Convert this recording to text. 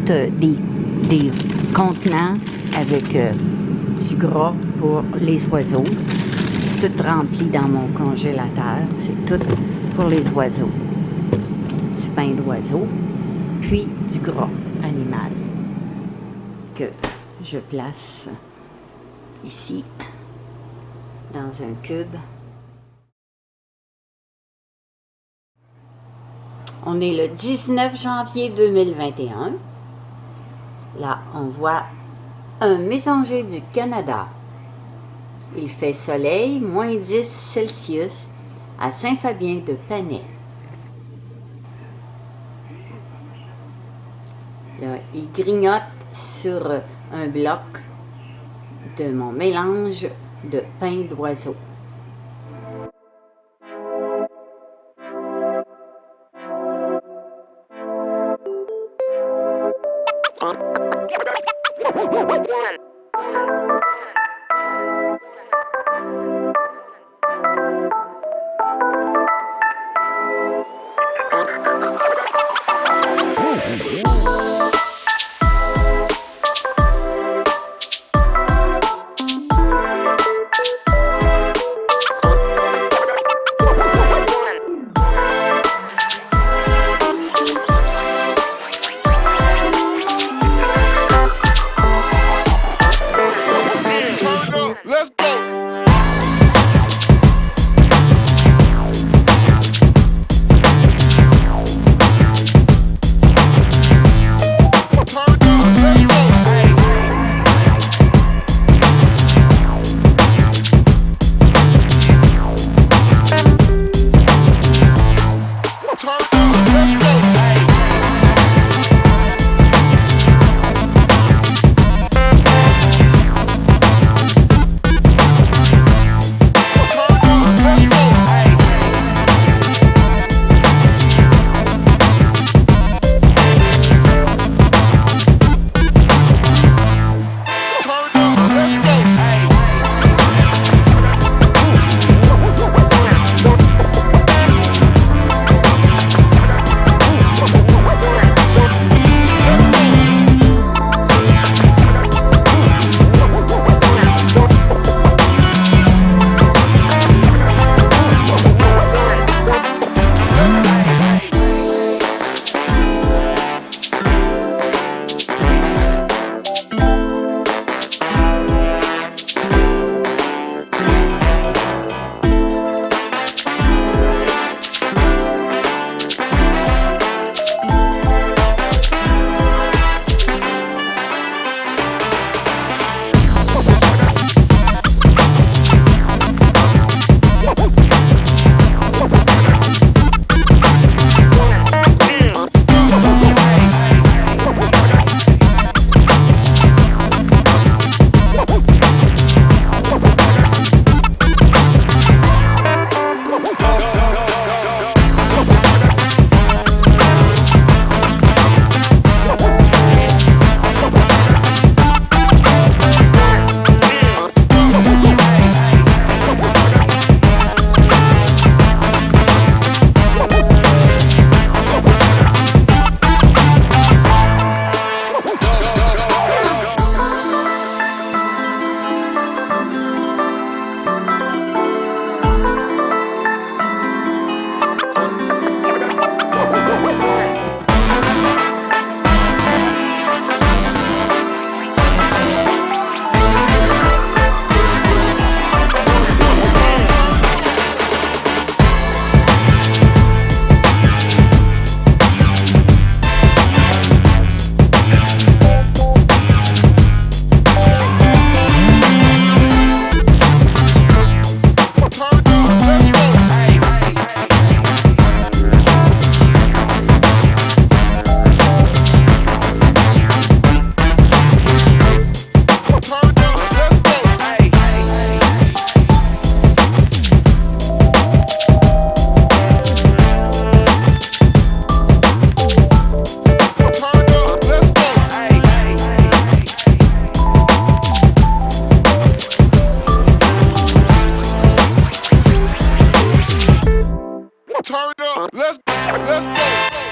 toutes des contenants avec du gras pour les oiseaux. Tout rempli dans mon congélateur. C'est tout pour les oiseaux. Du pain d'oiseau, puis du gras animal que je place ici dans un cube. On est le 19 janvier 2021. Là, on voit un Mésangeai du Canada. Il fait soleil, moins 10 Celsius à Saint-Fabien-de-Panet. Là, il grignote sur un bloc de mon mélange de pain d'oiseau. Turn up. Let's go.